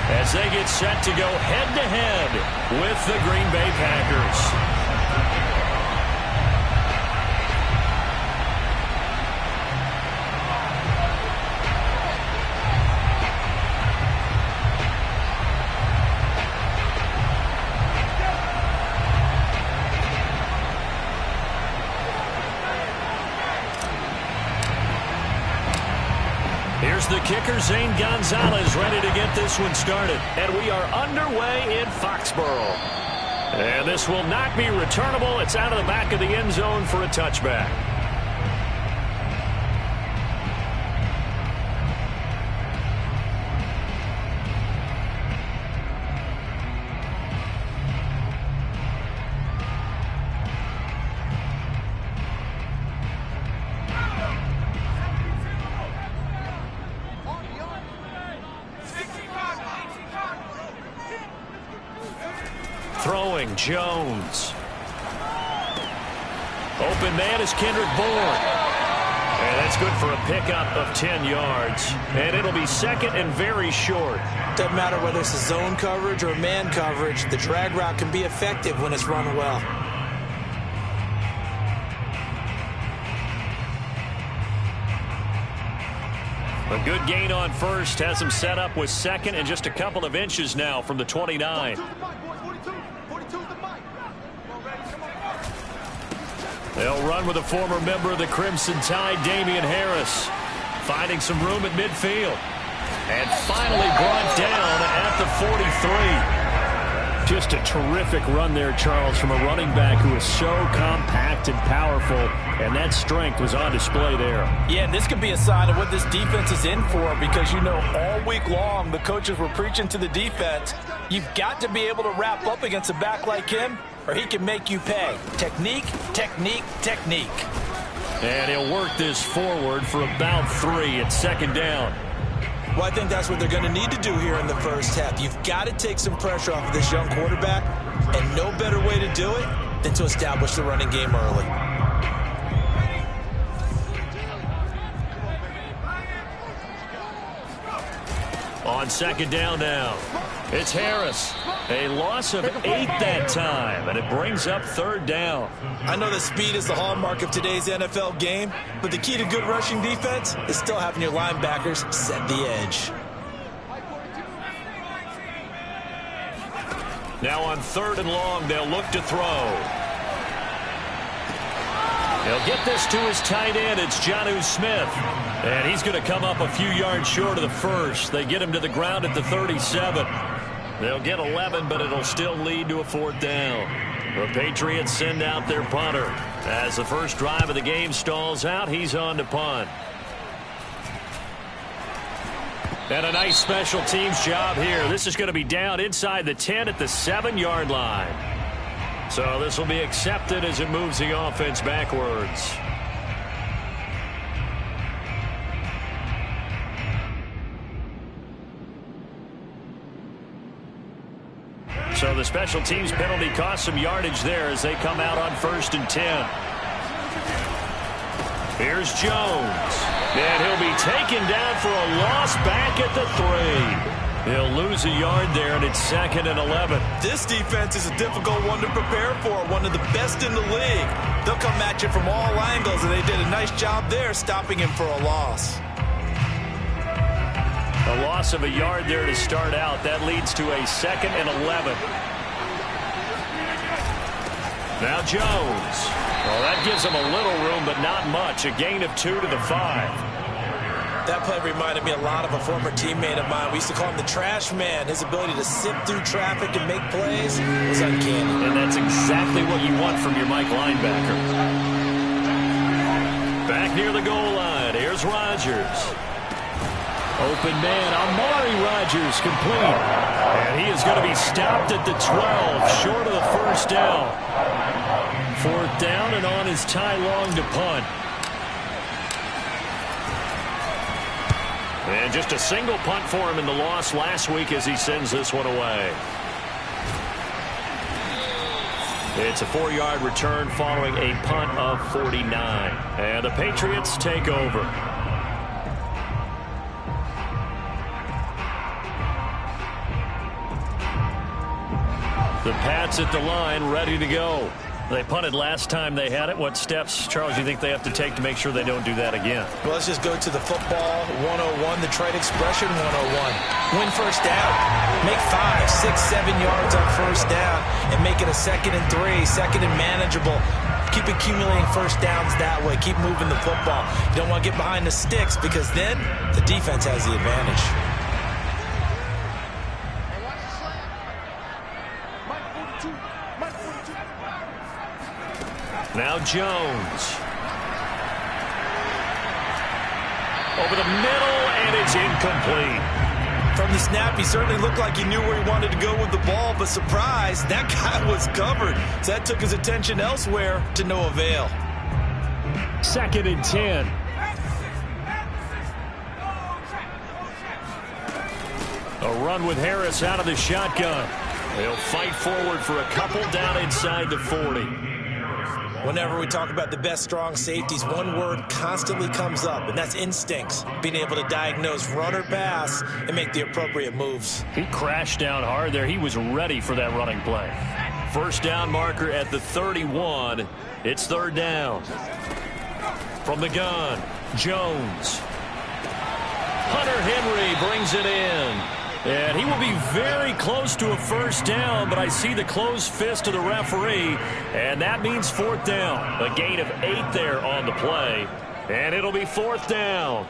as they get set to go head-to-head with the Green Bay Packers. Here's the kicker, Zane Gonzalez, ready to get this one started. And we are underway in Foxborough. And this will not be returnable. It's out of the back of the end zone for a touchback. Throwing, Jones. Open man is Kendrick Bourne. And that's good for a pickup of 10 yards. And it'll be second and very short. Doesn't matter whether it's a zone coverage or man coverage. The drag route can be effective when it's run well. A good gain on first. Has him set up with second and just a couple of inches now from the 29. They'll run with a former member of the Crimson Tide, Damian Harris, finding some room at midfield. And finally brought down at the 43. Just a terrific run there, Charles, from a running back who is so compact and powerful, and that strength was on display there. Yeah, and this could be a sign of what this defense is in for, because, you know, all week long the coaches were preaching to the defense, you've got to be able to wrap up against a back like him, or he can make you pay. Technique, technique, technique. And he'll work this forward for about 3 at second down. Well, I think that's what they're going to need to do here in the first half. You've got to take some pressure off of this young quarterback, and no better way to do it than to establish the running game early. On second down now, it's Harris. A loss of 8 that time, and it brings up third down. I know that speed is the hallmark of today's NFL game, but the key to good rushing defense is still having your linebackers set the edge. Now on third and long, they'll look to throw. They'll get this to his tight end. It's Jonnu Smith. And he's going to come up a few yards short of the first. They get him to the ground at the 37. They'll get 11, but it'll still lead to a fourth down. The Patriots send out their punter. As the first drive of the game stalls out, he's on to punt. And a nice special teams job here. This is going to be down inside the 10 at the 7-yard line. So this will be accepted as it moves the offense backwards. So the special teams penalty cost some yardage there as they come out on 1st and 10. Here's Jones. And he'll be taken down for a loss back at the 3. He'll lose a yard there, and it's 2nd and 11. This defense is a difficult one to prepare for, one of the best in the league. They'll come at you from all angles, and they did a nice job there stopping him for a loss. A loss of a yard there to start out. That leads to a 2nd and 11. Now Jones. Well, that gives him a little room, but not much. A gain of 2 to the 5. That play reminded me a lot of a former teammate of mine. We used to call him the trash man. His ability to sift through traffic and make plays was uncanny. And that's exactly what you want from your Mike linebacker. Back near the goal line. Here's Rodgers. Open man, Amari Rodgers complete. And he is going to be stopped at the 12, short of the first down. 4th down and on his Ty Long to punt. And just a single punt for him in the loss last week as he sends this one away. It's a 4-yard return following a punt of 49. And the Patriots take over. The Pats at the line, ready to go. They punted last time they had it. What steps, Charles, do you think they have to take to make sure they don't do that again? Well, let's just go to the football 101, the trade expression 101. Win first down. Make 5, 6, 7 yards on first down and make it a 2nd and 3, 2nd and manageable. Keep accumulating first downs that way. Keep moving the football. You don't want to get behind the sticks because then the defense has the advantage. Now Jones. Over the middle, and it's incomplete. From the snap, he certainly looked like he knew where he wanted to go with the ball, but surprise, that guy was covered. So that took his attention elsewhere to no avail. 2nd and 10. A run with Harris out of the shotgun. They'll fight forward for a couple down inside the 40. Whenever we talk about the best strong safeties, one word constantly comes up, and that's instincts. Being able to diagnose run or pass and make the appropriate moves. He crashed down hard there. He was ready for that running play. First down marker at the 31. It's 3rd down. From the gun, Jones. Hunter Henry brings it in. And he will be very close to a first down, but I see the closed fist of the referee, and that means 4th down. A gain of 8 there on the play, and it'll be 4th down.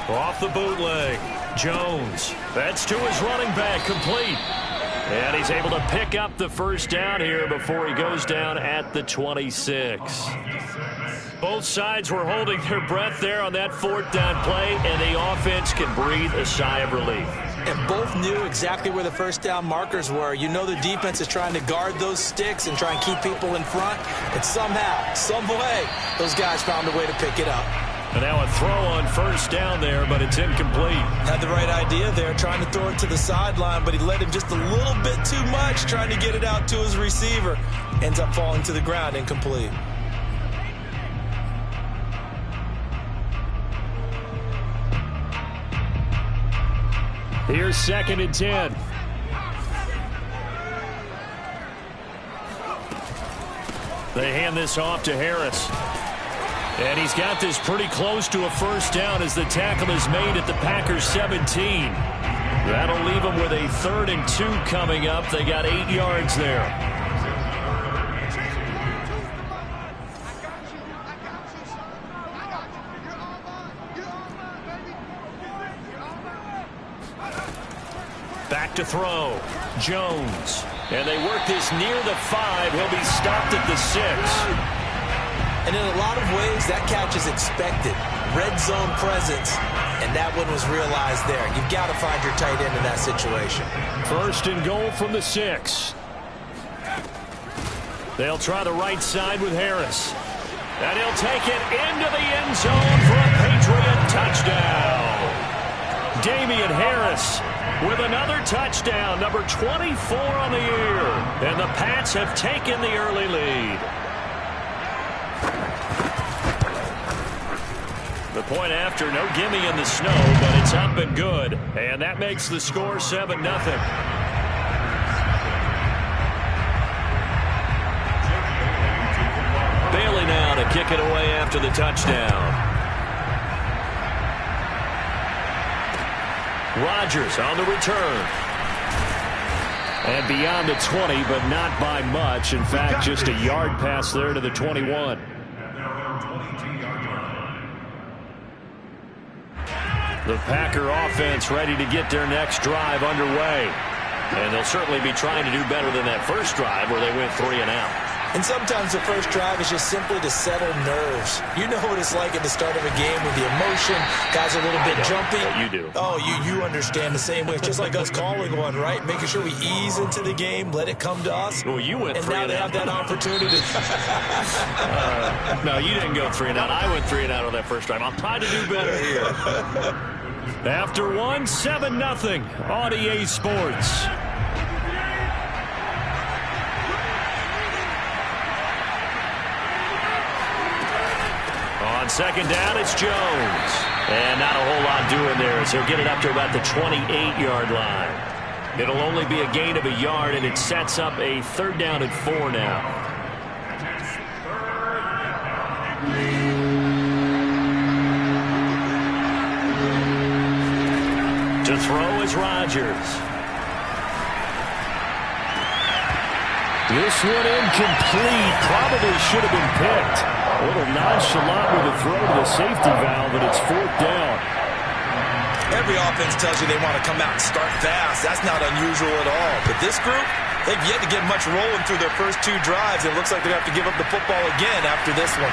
Off the bootleg, Jones. That's to his running back, complete. And he's able to pick up the first down here before he goes down at the 26. Both sides were holding their breath there on that 4th down play, and the offense can breathe a sigh of relief. And both knew exactly where the first down markers were. You know the defense is trying to guard those sticks and try and keep people in front. And somehow, some way, those guys found a way to pick it up. And now a throw on first down there, but it's incomplete. Had the right idea there, trying to throw it to the sideline, but he led him just a little bit too much, trying to get it out to his receiver. Ends up falling to the ground, incomplete. Here's 2nd and 10. They hand this off to Harris. And he's got this pretty close to a first down as the tackle is made at the Packers 17. That'll leave them with a 3rd and 2 coming up. They got 8 yards there. Back to throw. Jones. And they work this near the 5. He'll be stopped at the 6. And in a lot of ways, that catch is expected. Red zone presence, and that one was realized there. You've got to find your tight end in that situation. 1st and goal from the 6. They'll try the right side with Harris. And he'll take it into the end zone for a Patriot touchdown. Damien Harris with another touchdown, number 24 on the year. And the Pats have taken the early lead. The point after, no gimme in the snow, but it's up and good. And that makes the score 7-0. Bailey now to kick it away after the touchdown. Rodgers on the return. And beyond the 20, but not by much. In fact, just a yard pass there to the 21. The Packer offense ready to get their next drive underway. And they'll certainly be trying to do better than that first drive where they went 3 and out. And sometimes the first drive is just simply to settle nerves. You know what it's like at the start of a game with the emotion. Guys are a little bit jumpy. You do. Oh, you understand the same way. It's just like us calling one, right? Making sure we ease into the game, let it come to us. Well, you went 3 and out. And now they have that opportunity. No, you didn't go 3 and out. I went 3 and out on that first drive. I'm trying to do better here. After 1, 7-0 on EA Sports. second down, it's Jones. And not a whole lot doing there as he'll get it up to about the 28-yard line. It'll only be a gain of a yard, and it sets up a 3rd down and 4 now. To throw is Rodgers. This one incomplete. Probably should have been picked. A little nonchalant with a throw to the safety valve, and it's 4th down. Every offense tells you they want to come out and start fast. That's not unusual at all. But this group, they've yet to get much rolling through their first 2 drives. It looks like they're going to have to give up the football again after this one.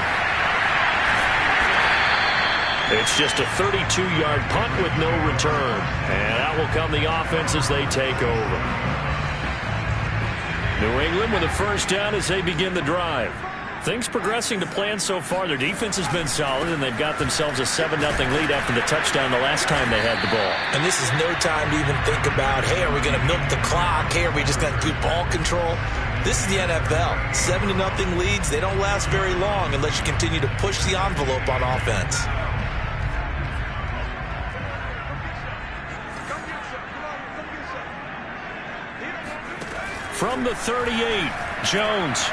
It's just a 32-yard punt with no return. And out will come the offense as they take over. New England with a 1st down as they begin the drive. Things progressing to plan so far. Their defense has been solid, and they've got themselves a 7-0 lead after the touchdown the last time they had the ball. And this is no time to even think about, hey, are we going to milk the clock? Hey, are we just going to do ball control? This is the NFL. 7-0 leads, they don't last very long unless you continue to push the envelope on offense. From the 38, Jones.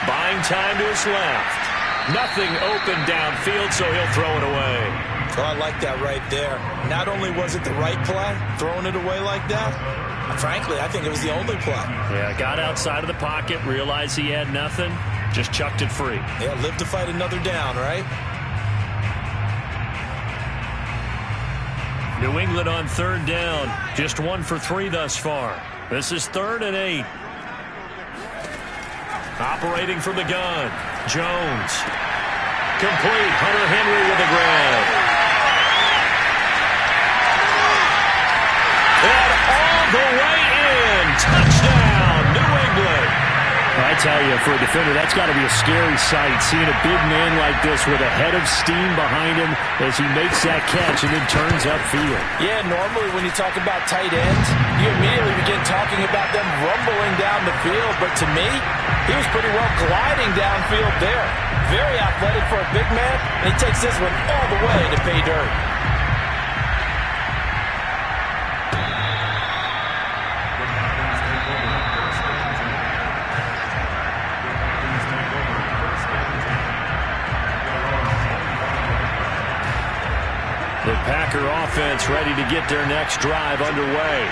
Buying time to his left. Nothing open downfield, so he'll throw it away. Well, I like that right there. Not only was it the right play, throwing it away like that, frankly, I think it was the only play. Yeah, got outside of the pocket, realized he had nothing, just chucked it free. Yeah, live to fight another down, right? New England on 3rd down. Just 1 for 3 thus far. This is 3rd and 8. Operating from the gun. Jones. Complete. Hunter Henry with a grab. And all the way in. Touchdown, New England. I tell you, for a defender, that's got to be a scary sight, seeing a big man like this with a head of steam behind him as he makes that catch and then turns upfield. Yeah, normally when you talk about tight ends, you immediately begin talking about them rumbling down the field. But to me, he was pretty well gliding downfield there. Very athletic for a big man, and he takes this one all the way to pay dirt. The Packer offense ready to get their next drive underway.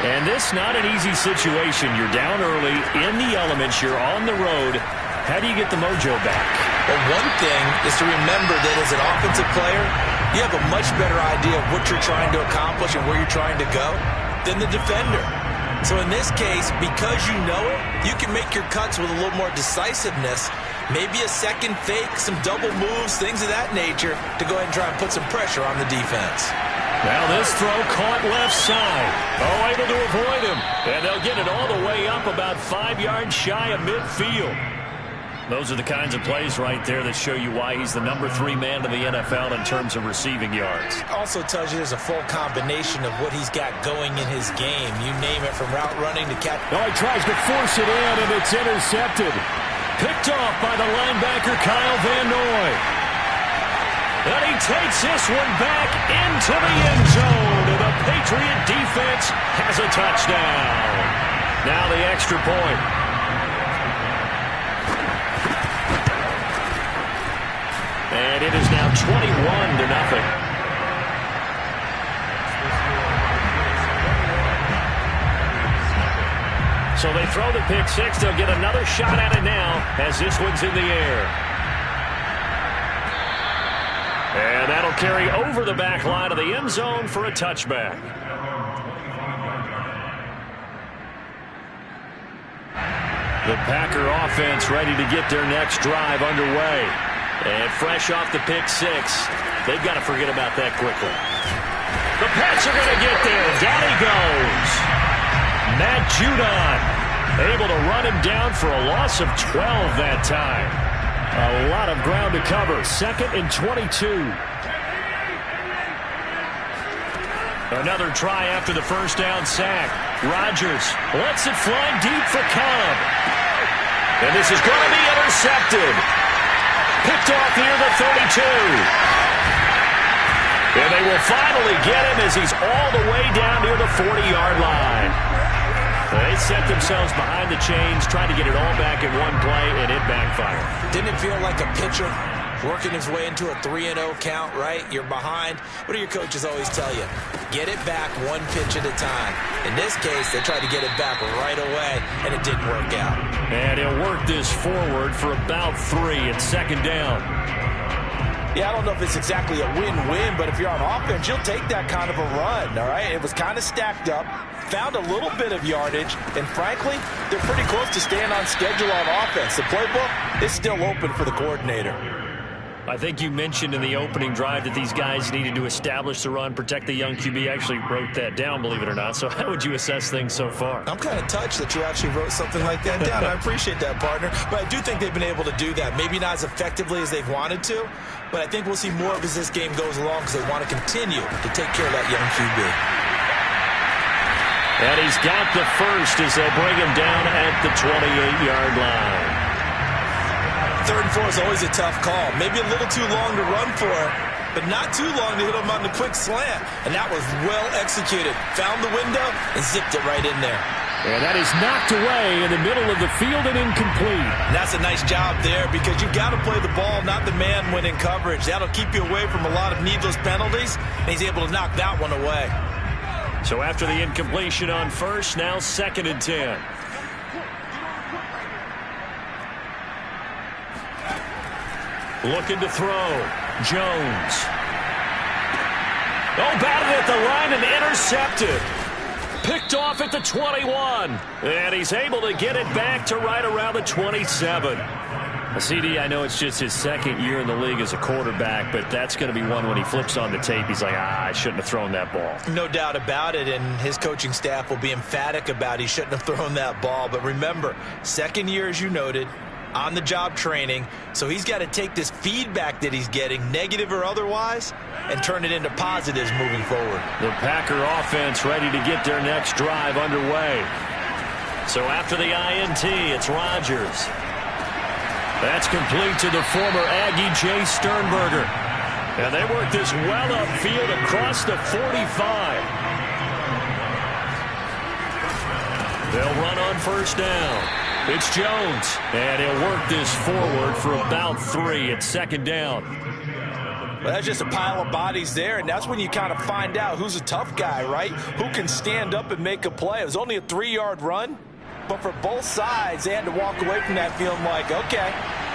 And this not an easy situation. You're down early, in the elements, you're on the road. How do you get the mojo back? Well, one thing is to remember that as an offensive player, you have a much better idea of what you're trying to accomplish and where you're trying to go than the defender. So in this case, because you know it, you can make your cuts with a little more decisiveness. Maybe a second fake, some double moves, things of that nature to go ahead and try and put some pressure on the defense. Now this throw caught left side. Oh, able to avoid him. And they'll get it all the way up about 5 yards shy of midfield. Those are the kinds of plays right there that show you why he's the number 3 man in the NFL in terms of receiving yards. Also tells you there's a full combination of what he's got going in his game. You name it, from route running to catch. Oh, he tries to force it in, and it's intercepted. Picked off by the linebacker, Kyle Van Noy. And he takes this one back into the end zone. And the Patriot defense has a touchdown. Now the extra point. And it is now 21-0. So they throw the pick six. They'll get another shot at it now as this one's in the air. And that'll carry over the back line of the end zone for a touchback. The Packer offense ready to get their next drive underway. And fresh off the pick six, they've got to forget about that quickly. The Pats are going to get there. Down he goes. Matt Judon able to run him down for a loss of 12 that time. A lot of ground to cover. 2nd and 22. Another try after the first down sack. Rodgers lets it fly deep for Cobb. And this is going to be intercepted. Picked off near the 32. And they will finally get him as he's all the way down near the 40-yard line. They set themselves behind the chains, trying to get it all back in one play, and it backfired. Didn't it feel like a pitcher working his way into a 3-0 count, right? You're behind. What do your coaches always tell you? Get it back one pitch at a time. In this case, they tried to get it back right away, and it didn't work out. And he'll work this forward for about 3 and second down. Yeah, I don't know if it's exactly a win-win, but if you're on offense, you'll take that kind of a run, all right? It was kind of stacked up, found a little bit of yardage, and frankly, they're pretty close to staying on schedule on offense. The playbook is still open for the coordinator. I think you mentioned in the opening drive that these guys needed to establish the run, protect the young QB. I actually wrote that down, believe it or not. So how would you assess things so far? I'm kind of touched that you actually wrote something like that down. I appreciate that, partner. But I do think they've been able to do that. Maybe not as effectively as they've wanted to, but I think we'll see more of as this game goes along because they want to continue to take care of that young QB. And he's got the first as they'll bring him down at the 28-yard line. 3rd and 4 is always a tough call. Maybe a little too long to run for it, but not too long to hit him on the quick slant. And that was well executed. Found the window and zipped it right in there. And that is knocked away in the middle of the field and incomplete. And that's a nice job there because you've got to play the ball, not the man when in coverage. That'll keep you away from a lot of needless penalties, and he's able to knock that one away. So after the incompletion on first, now 2nd and 10. Looking to throw. Jones. Oh, batted at the line and intercepted. Picked off at the 21. And he's able to get it back to right around the 27. CD, I know it's just his 2nd year in the league as a quarterback, but that's going to be one when he flips on the tape. He's like, I shouldn't have thrown that ball. No doubt about it, and his coaching staff will be emphatic about he shouldn't have thrown that ball. But remember, 2nd year, as you noted, on-the-job training, so he's got to take this feedback that he's getting, negative or otherwise, and turn it into positives moving forward. The Packer offense ready to get their next drive underway. So after the INT, it's Rodgers. That's complete to the former Aggie, Jay Sternberger. And they work this well upfield across the 45. They'll run on first down. It's Jones, and he'll work this forward for about 3 at 2nd down. Well, that's just a pile of bodies there, and that's when you kind of find out who's a tough guy, right? Who can stand up and make a play. It was only a 3-yard run, but for both sides, they had to walk away from that feeling like, okay,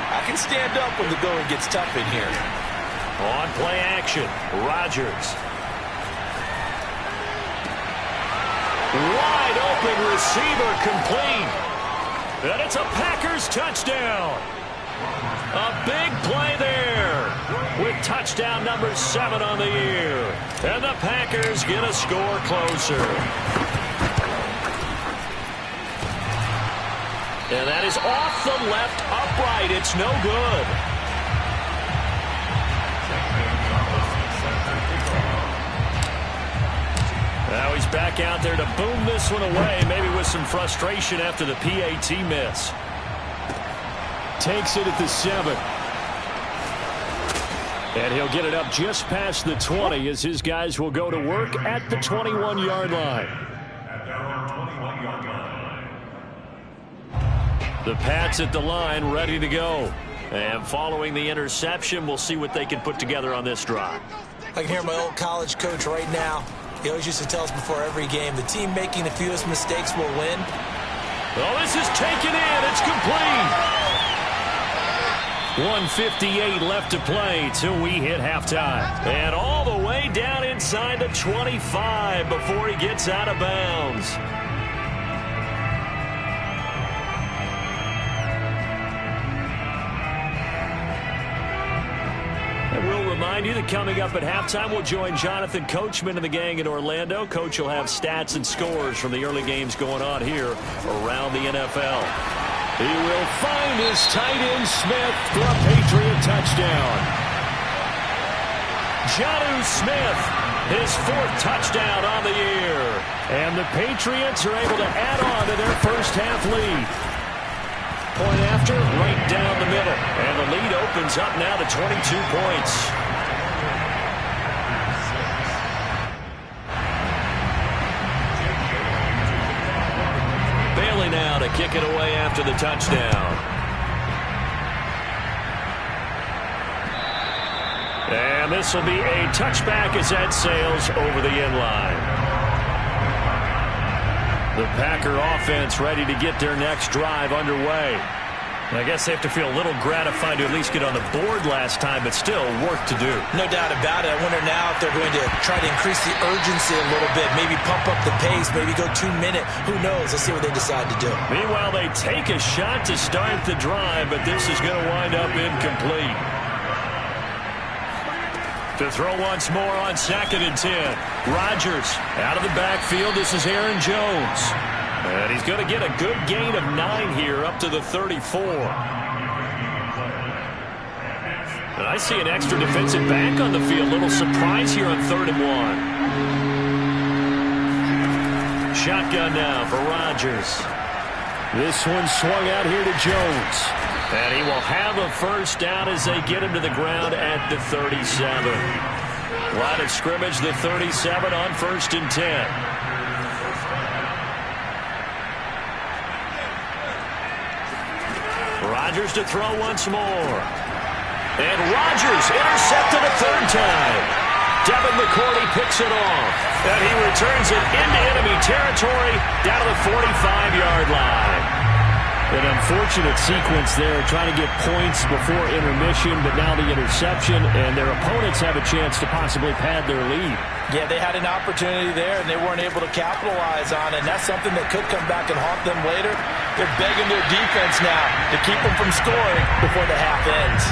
I can stand up when the going gets tough in here. On play action, Rodgers. Wide open receiver complete. And it's a Packers touchdown. A big play there with touchdown number 7 on the year. And the Packers get a score closer. And that is off the left upright. It's no good. Now he's back out there to boom this one away, maybe with some frustration after the PAT miss. Takes it at the 7. And he'll get it up just past the 20 as his guys will go to work at the 21-yard line. The Pats at the line ready to go. And following the interception, we'll see what they can put together on this drive. I can hear my old college coach right now. He always used to tell us before every game, the team making the fewest mistakes will win. Well, this is taken in. It's complete. 1:58 left to play till we hit halftime. And all the way down inside the 25 before he gets out of bounds. We'll remind you that coming up at halftime, we'll join Jonathan Coachman and the gang in Orlando. Coach will have stats and scores from the early games going on here around the NFL. He will find his tight end Smith for a Patriot touchdown. Jonnu Smith, his 4th touchdown on the year. And the Patriots are able to add on to their first half lead. point after, right down the middle. And the lead opens up now to 22 points. Bailey now to kick it away after the touchdown. And this will be a touchback as that sails over the end line. The Packer offense ready to get their next drive underway. I guess they have to feel a little gratified to at least get on the board last time, but still work to do. No doubt about it. I wonder now if they're going to try to increase the urgency a little bit, maybe pump up the pace, maybe go 2 minutes. Who knows? Let's see what they decide to do. Meanwhile, they take a shot to start the drive, but this is going to wind up incomplete. To throw once more on 2nd and 10. Rodgers out of the backfield. This is Aaron Jones. And he's going to get a good gain of 9 here up to the 34. And I see an extra defensive back on the field. Little surprise here on 3rd and 1. Shotgun now for Rodgers. This one swung out here to Jones. And he will have a first down as they get him to the ground at the 37. Line of scrimmage, the 37 on 1st and 10. Rodgers to throw once more. And Rodgers intercepted a 3rd time. Devin McCourty picks it off. And he returns it into enemy territory down to the 45-yard line. An unfortunate sequence there, trying to get points before intermission, but now the interception, and their opponents have a chance to possibly pad their lead. Yeah, they had an opportunity there, and they weren't able to capitalize on it, and that's something that could come back and haunt them later. They're begging their defense now to keep them from scoring before the half ends.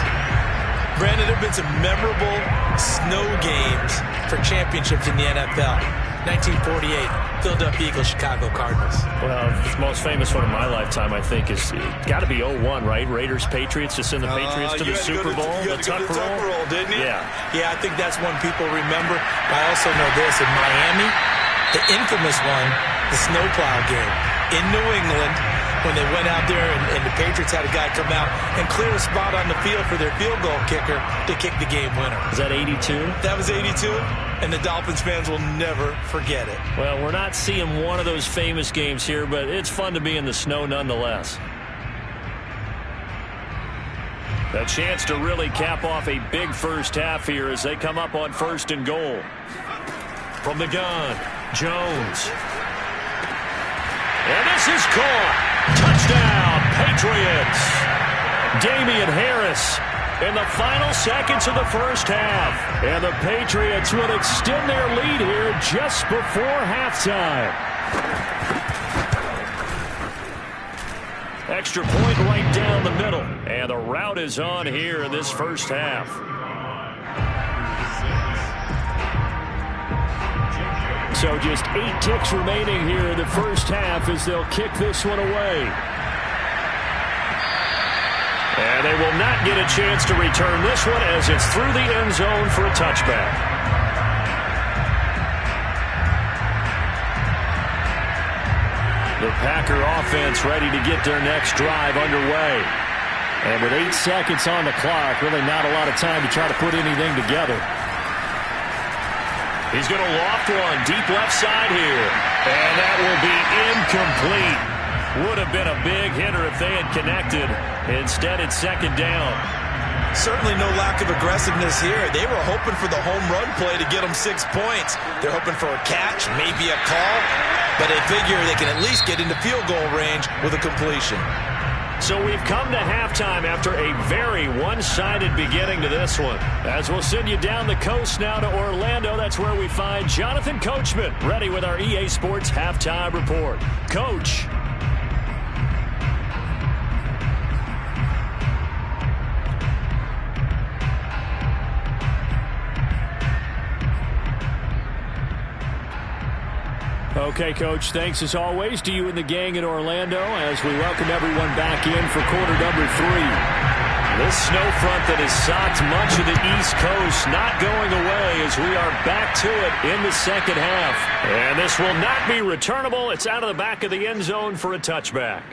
Brandon, there have been some memorable snow games for championships in the NFL. 1948, Philadelphia Eagles, Chicago Cardinals. Well, the most famous one of my lifetime, I think, is got to be 01, right? Raiders, Patriots, to send the Patriots to the Super Bowl. The Tucker roll, didn't you? Yeah. Yeah, I think that's one people remember. I also know this. In Miami, the infamous one, the snowplow game. In New England, when they went out there and the Patriots had a guy come out and clear a spot on the field for their field goal kicker to kick the game winner. Is that 82? That was 82. And the Dolphins fans will never forget it. Well, we're not seeing one of those famous games here, but it's fun to be in the snow nonetheless. A chance to really cap off a big first half here as they come up on 1st and goal. From the gun, Jones. And this is caught. Touchdown, Patriots. Damian Harris in the final seconds of the first half. And the Patriots will extend their lead here just before halftime. Extra point right down the middle. And the route is on here in this first half. So just 8 ticks remaining here in the first half as they'll kick this one away. And they will not get a chance to return this one as it's through the end zone for a touchback. The Packer offense ready to get their next drive underway. And with 8 seconds on the clock, really not a lot of time to try to put anything together. He's going to loft one deep left side here. And that will be incomplete. Would have been a big hitter if they had connected. Instead, it's 2nd down. Certainly no lack of aggressiveness here. They were hoping for the home run play to get them 6 points. They're hoping for a catch, maybe a call. But they figure they can at least get into field goal range with a completion. So we've come to halftime after a very one-sided beginning to this one. As we'll send you down the coast now to Orlando, that's where we find Jonathan Coachman ready with our EA Sports Halftime Report. Coach. Okay, Coach, thanks as always to you and the gang in Orlando as we welcome everyone back in for quarter number 3. This snow front that has socked much of the East Coast not going away as we are back to it in the second half. And this will not be returnable. It's out of the back of the end zone for a touchback.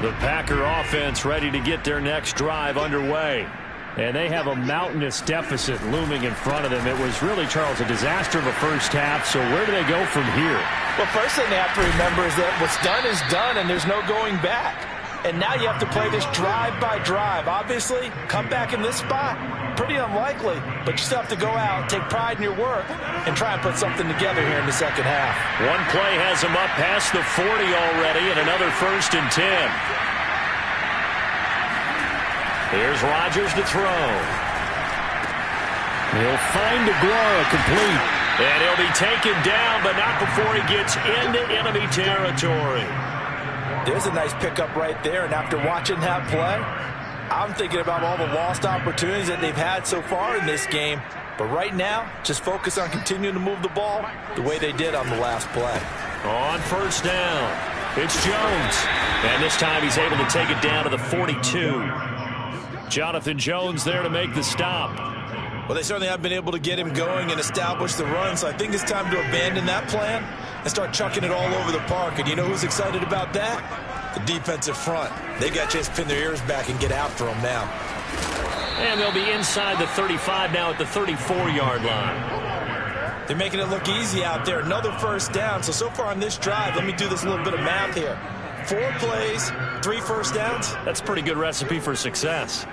The Packer offense ready to get their next drive underway. And they have a mountainous deficit looming in front of them. It was really, Charles, a disaster of a first half. So where do they go from here? Well, first thing they have to remember is that what's done is done, and there's no going back. And now you have to play this drive by drive. Obviously, come back in this spot, pretty unlikely. But you still have to go out, take pride in your work, and try and put something together here in the second half. One play has them up past the 40 already, and another 1st and 10. Here's Rodgers to throw. He'll find Aguara complete. And he'll be taken down, but not before he gets into enemy territory. There's a nice pickup right there, and after watching that play, I'm thinking about all the lost opportunities that they've had so far in this game. But right now, just focus on continuing to move the ball the way they did on the last play. On 1st down, it's Jones. And this time he's able to take it down to the 42. Jonathan Jones there to make the stop. Well, they certainly have been able to get him going and establish the run, so I think it's time to abandon that plan and start chucking it all over the park. And you know who's excited about that? The defensive front. They got a chance to pin their ears back and get after them now. And they'll be inside the 35 now at the 34-yard line. They're making it look easy out there. Another 1st down. So far on this drive, let me do this little bit of math here. 4 plays, 3 1st downs. That's a pretty good recipe for success.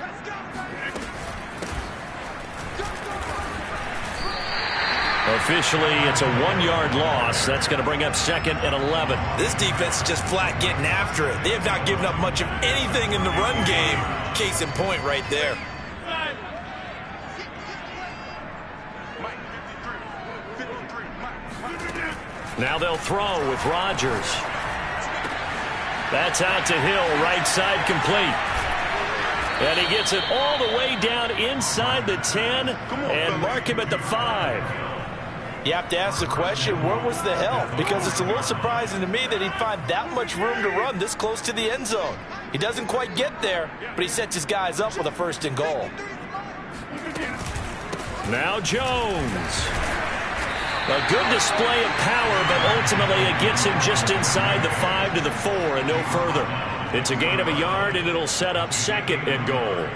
Officially, it's a 1-yard loss. That's going to bring up 2nd and 11. This defense is just flat getting after it. They have not given up much of anything in the run game. Case in point right there. Now they'll throw with Rodgers. That's out to Hill, right side complete. And he gets it all the way down inside the 10 and mark him at the 5. You have to ask the question, where was the help? Because it's a little surprising to me that he'd find that much room to run this close to the end zone. He doesn't quite get there, but he sets his guys up with a 1st and goal. Now Jones. A good display of power, but ultimately it gets him just inside the 5 to the 4 and no further. It's a gain of a yard, and it'll set up 2nd and goal.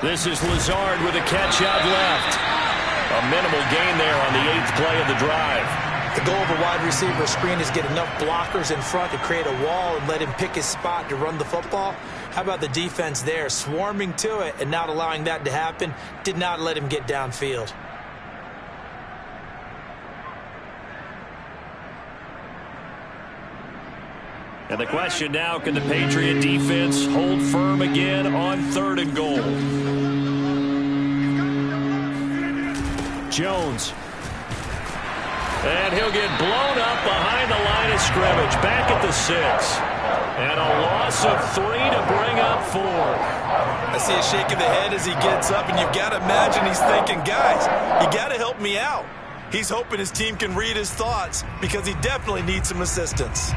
This is Lazard with a catch out left. A minimal gain there on the 8th play of the drive. The goal of a wide receiver screen is get enough blockers in front to create a wall and let him pick his spot to run the football. How about the defense there, swarming to it and not allowing that to happen? Did not let him get downfield. And the question now, can the Patriot defense hold firm again on 3rd and goal? Jones. And he'll get blown up behind the line of scrimmage, back at the 6. And a loss of 3 to bring up 4. I see a shake of the head as he gets up, and you've got to imagine he's thinking, guys, you got to help me out. He's hoping his team can read his thoughts because he definitely needs some assistance.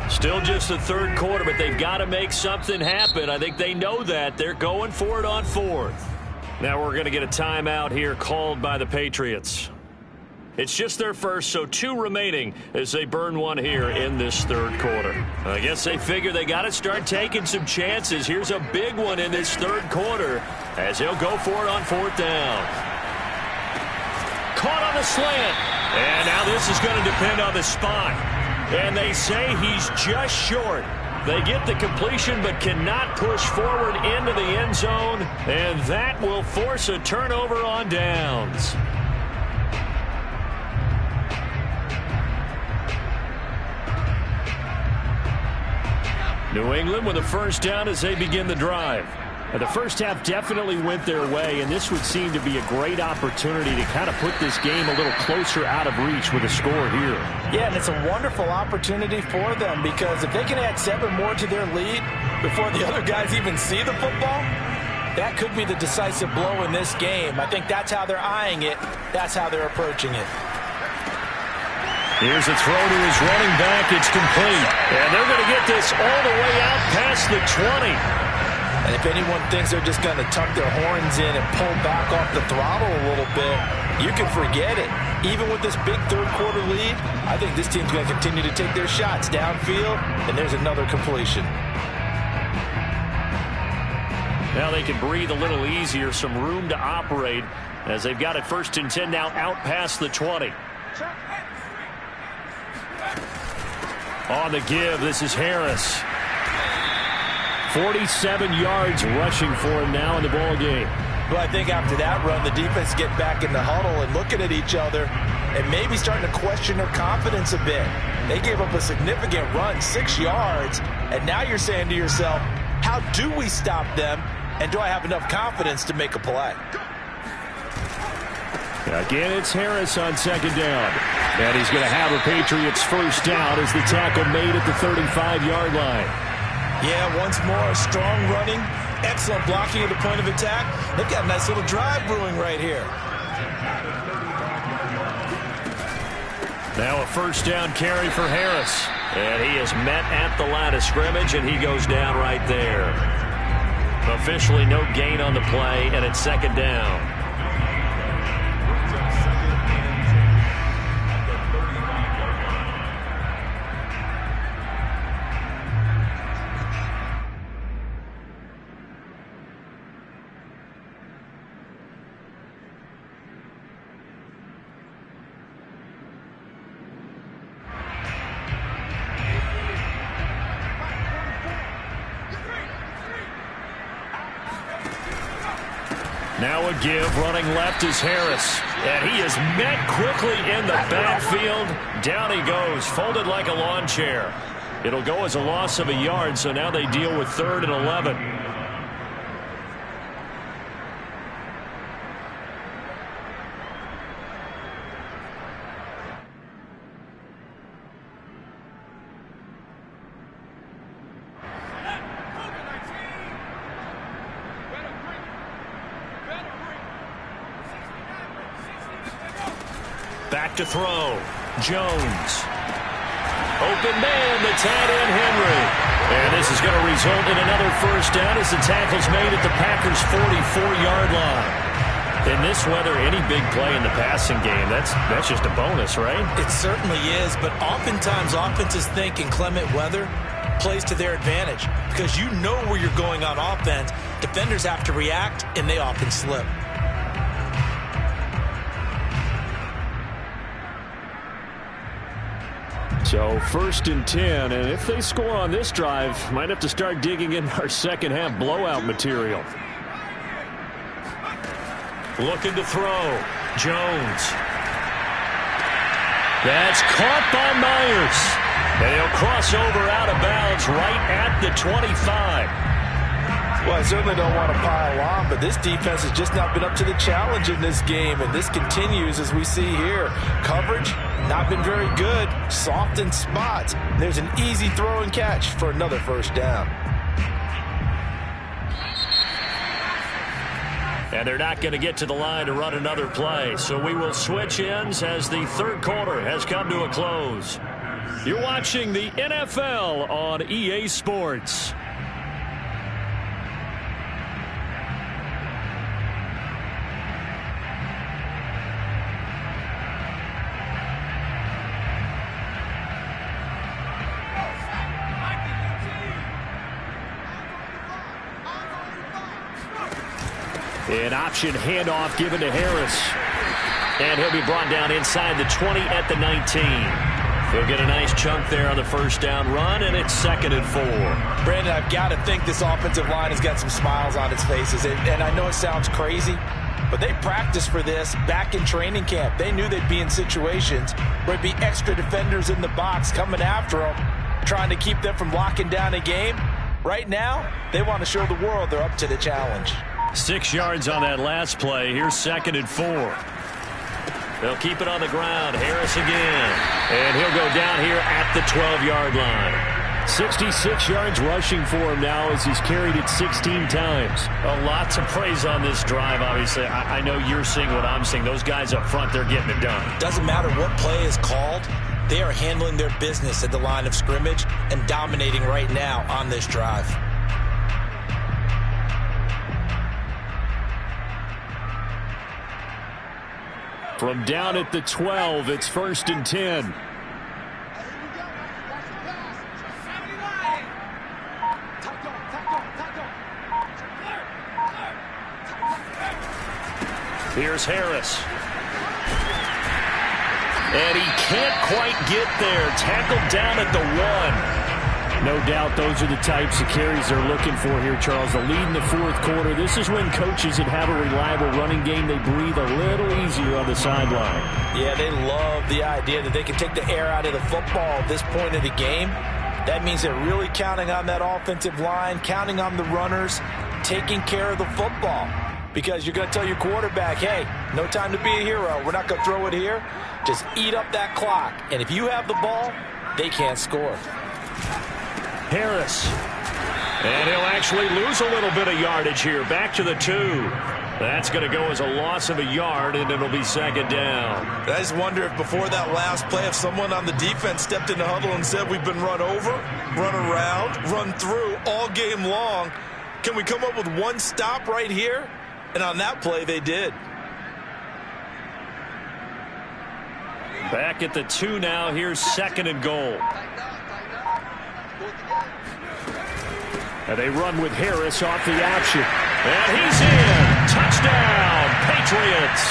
Still just the 3rd quarter, but they've got to make something happen. I think they know that. They're going for it on 4th. Now we're going to get a timeout here called by the Patriots. It's just their first, so 2 remaining as they burn one here in this 3rd quarter. I guess they figure they got to start taking some chances. Here's a big one in this 3rd quarter as he'll go for it on 4th down. Caught on the slant. And now this is going to depend on the spot. And they say he's just short. They get the completion but cannot push forward into the end zone. And that will force a turnover on downs. New England with a 1st down as they begin the drive. The first half definitely went their way, and this would seem to be a great opportunity to kind of put this game a little closer out of reach with a score here. Yeah, and it's a wonderful opportunity for them because if they can add 7 more to their lead before the other guys even see the football, that could be the decisive blow in this game. I think that's how they're eyeing it. That's how they're approaching it. Here's a throw to his running back. It's complete. And they're going to get this all the way out past the 20. And if anyone thinks they're just going to tuck their horns in and pull back off the throttle a little bit, you can forget it. Even with this big third-quarter lead, I think this team's going to continue to take their shots downfield, and there's another completion. Now they can breathe a little easier, some room to operate as they've got it 1st and 10 now out past the 20. On the give, this is Harris. 47 yards rushing for him now in the ball game. Well, I think after that run, the defense get back in the huddle and looking at each other and maybe starting to question their confidence a bit. They gave up a significant run, 6 yards, and now you're saying to yourself, how do we stop them, and do I have enough confidence to make a play? Again, it's Harris on 2nd down. And he's going to have a Patriots 1st down as the tackle made at the 35-yard line. Yeah, once more, strong running, excellent blocking at the point of attack. They've got a nice little drive brewing right here. Now a 1st down carry for Harris. And he is met at the line of scrimmage, and he goes down right there. Officially no gain on the play, and it's 2nd down. Now a give, running left is Harris. And he is met quickly in the backfield. Down he goes, folded like a lawn chair. It'll go as a loss of a yard, so now they deal with 3rd and 11. Back to throw. Jones. Open man, the tight end, Henry. And this is going to result in another 1st down as the tackle's made at the Packers' 44-yard line. In this weather, any big play in the passing game, that's just a bonus, right? It certainly is, but oftentimes offenses think in clement weather plays to their advantage because you know where you're going on offense. Defenders have to react, and they often slip. So 1st and 10, and if they score on this drive, might have to start digging in our second-half blowout material. Looking to throw. Jones. That's caught by Myers. And he'll cross over out of bounds right at the 25. Well, I certainly don't want to pile on, but this defense has just not been up to the challenge in this game, and this continues as we see here. Coverage, not been very good. Soft in spots. There's an easy throw and catch for another 1st down. And they're not going to get to the line to run another play, so we will switch ends as the 3rd quarter has come to a close. You're watching the NFL on EA Sports. An option handoff given to Harris. And he'll be brought down inside the 20 at the 19. He'll get a nice chunk there on the 1st down run, and it's 2nd and 4. Brandon, I've got to think this offensive line has got some smiles on its faces. And I know it sounds crazy, but they practiced for this back in training camp. They knew they'd be in situations where it'd be extra defenders in the box coming after them, trying to keep them from locking down a game. Right now, they want to show the world they're up to the challenge. 6 yards on that last play. Here's 2nd and 4. They'll keep it on the ground. Harris again. And he'll go down here at the 12-yard line. 66 yards rushing for him now as he's carried it 16 times. Well, lots of praise on this drive, obviously. I know you're seeing what I'm seeing. Those guys up front, they're getting it done. Doesn't matter what play is called. They are handling their business at the line of scrimmage and dominating right now on this drive. From down at the 12, it's 1st and 10. Here's Harris. And he can't quite get there. Tackled down at the 1. No doubt those are the types of carries they're looking for here, Charles. The lead in the 4th quarter. This is when coaches that have a reliable running game, they breathe a little easier on the sideline. Yeah, they love the idea that they can take the air out of the football at this point of the game. That means they're really counting on that offensive line, counting on the runners, taking care of the football. Because you're going to tell your quarterback, hey, no time to be a hero. We're not going to throw it here. Just eat up that clock. And if you have the ball, they can't score. Harris. And he'll actually lose a little bit of yardage here. Back to the 2. That's going to go as a loss of a yard, and it'll be 2nd down. I just wonder if before that last play, if someone on the defense stepped in the huddle and said, we've been run over, run around, run through all game long. Can we come up with one stop right here? And on that play, they did. Back at the 2 now. Here's 2nd and goal. And they run with Harris off the option. And he's in. Touchdown, Patriots.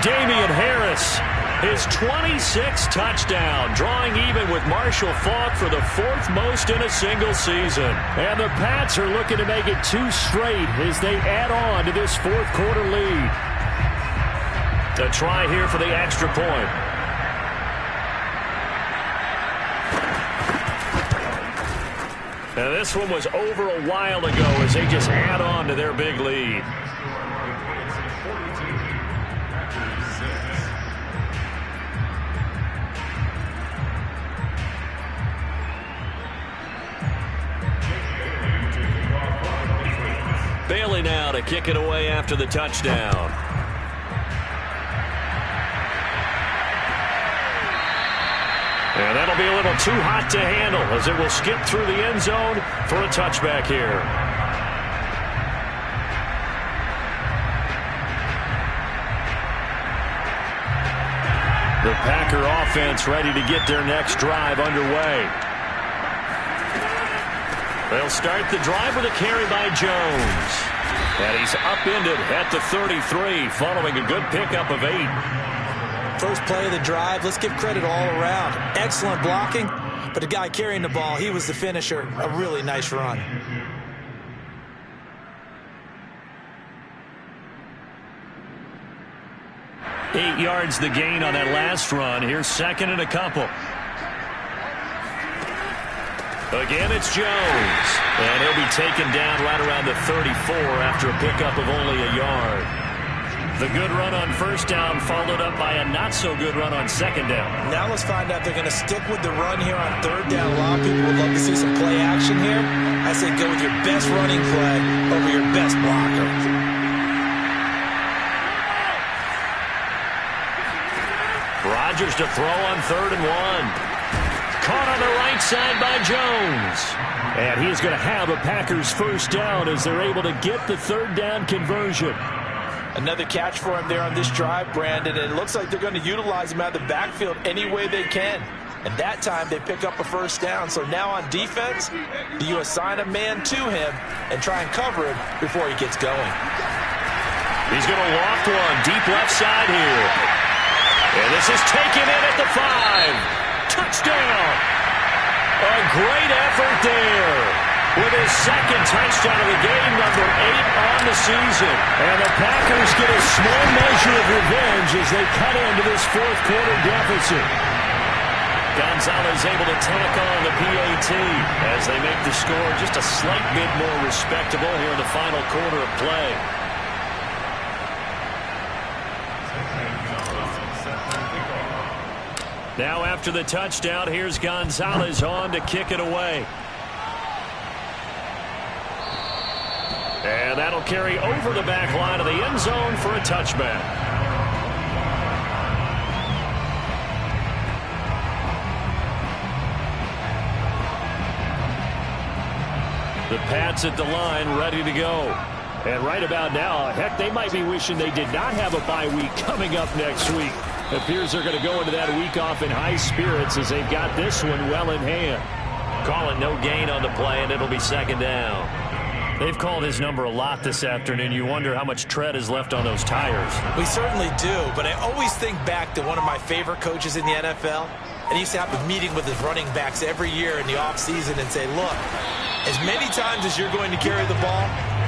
Damian Harris, his 26th touchdown, drawing even with Marshall Faulk for the 4th most in a single season. And the Pats are looking to make it 2 straight as they add on to this 4th quarter lead. A try here for the extra point. And this one was over a while ago as they just add on to their big lead. Bailey now to kick it away after the touchdown. And that'll be a little too hot to handle as it will skip through the end zone for a touchback here. The Packer offense ready to get their next drive underway. They'll start the drive with a carry by Jones. And he's upended at the 33 following a good pickup of 8. First play of the drive, let's give credit all around. Excellent blocking, but the guy carrying the ball, he was the finisher. A really nice run. Eight yards the gain on that last run. Here's 2nd and a couple. Again, it's Jones. And he'll be taken down right around the 34 after a pickup of only a yard. The good run on 1st down followed up by a not-so-good run on 2nd down. Now let's find out if they're going to stick with the run here on 3rd down. A lot of people would love to see some play action here. I say go with your best running play over your best blocker. Rodgers to throw on 3rd and 1. Caught on the right side by Jones. And he's going to have a Packers 1st down as they're able to get the 3rd down conversion. Another catch for him there on this drive, Brandon. And it looks like they're going to utilize him out of the backfield any way they can. And that time they pick up a 1st down. So now on defense, do you assign a man to him and try and cover him before he gets going? He's going to loft one deep left side here. And this is taken in at the 5. Touchdown. A great effort there. With his 2nd touchdown of the game, number 8 on the season. And the Packers get a small measure of revenge as they cut into this 4th quarter deficit. Gonzalez able to tack on the PAT as they make the score just a slight bit more respectable here in the final quarter of play. Now after the touchdown, here's Gonzalez on to kick it away. And that'll carry over the back line of the end zone for a touchback. The Pats at the line, ready to go. And right about now, heck, they might be wishing they did not have a bye week coming up next week. It appears they're going to go into that week off in high spirits as they've got this one well in hand. Calling no gain on the play, and it'll be second down. They've called his number a lot this afternoon. You wonder how much tread is left on those tires. We certainly do, but I always think back to one of my favorite coaches in the NFL. And he used to have a meeting with his running backs every year in the offseason and say, look, as many times as you're going to carry the ball,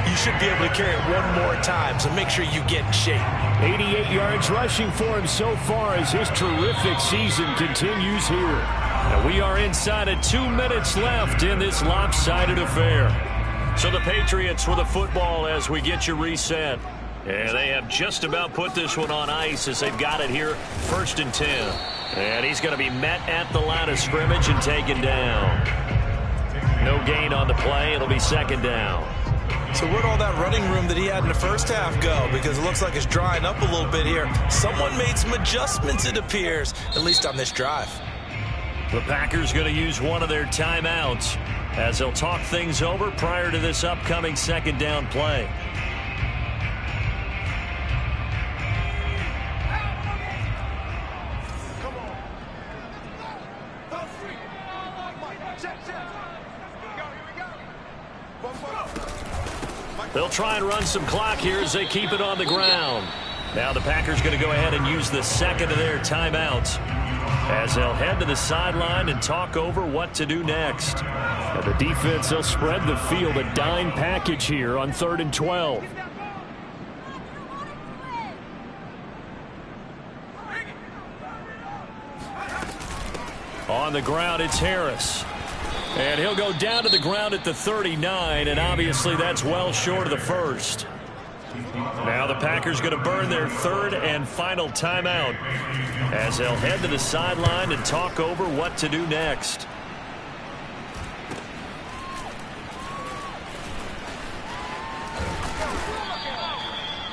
you should be able to carry it one more time, so make sure you get in shape. 88 yards rushing for him so far as his terrific season continues here. And we are inside of 2 minutes left in this lopsided affair. So the Patriots with the football as we get you reset. And they have just about put this one on ice as they've got it here, 1st and 10. And he's going to be met at the line of scrimmage and taken down. No gain on the play. It'll be second down. So where'd all that running room that he had in the first half go? Because it looks like it's drying up a little bit here. Someone made some adjustments, it appears, at least on this drive. The Packers going to use one of their timeouts as they'll talk things over prior to this upcoming second down play. They'll try and run some clock here as they keep it on the ground. Now the Packers going to go ahead and use the second of their timeouts as they'll head to the sideline and talk over what to do next. And the defense, they'll spread the field, a dime package here on 3rd and 12. On the ground, it's Harris. And he'll go down to the ground at the 39, and obviously that's well short of the first. Now the Packers going to burn their 3rd and final timeout as they'll head to the sideline and talk over what to do next.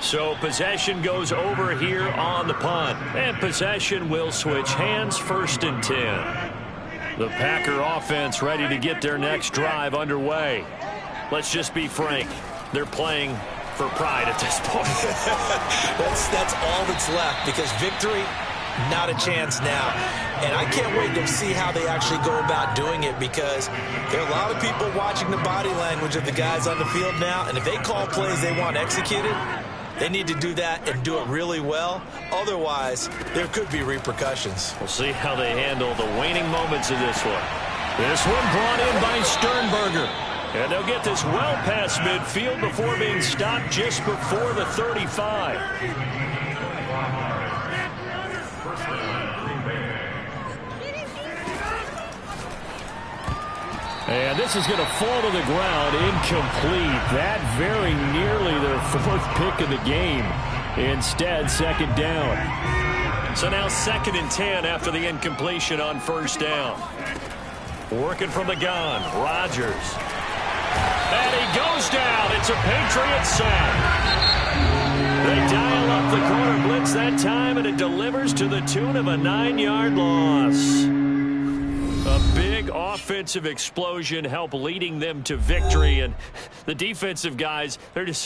So possession goes over here on the punt, and possession will switch hands, 1st and 10. The Packer offense ready to get their next drive underway. Let's just be frank. They're playing for pride at this point. that's all that's left, because victory, not a chance now. And I can't wait to see how they actually go about doing it, because there are a lot of people watching the body language of the guys on the field now, and if they call plays they want executed, they need to do that and do it really well. Otherwise, there could be repercussions. We'll see how they handle the waning moments of this one. This one brought in by Sternberger. And they'll get this well past midfield before being stopped just before the 35. And this is going to fall to the ground, incomplete. That very nearly their 4th pick of the game. Instead, second down. So now 2nd and 10 after the incompletion on 1st down. Working from the gun, Rodgers. And he goes down. It's a Patriot sack. They dial up the corner blitz that time, and it delivers to the tune of a 9-yard loss. A big offensive explosion helped leading them to victory, and the defensive guys, they're just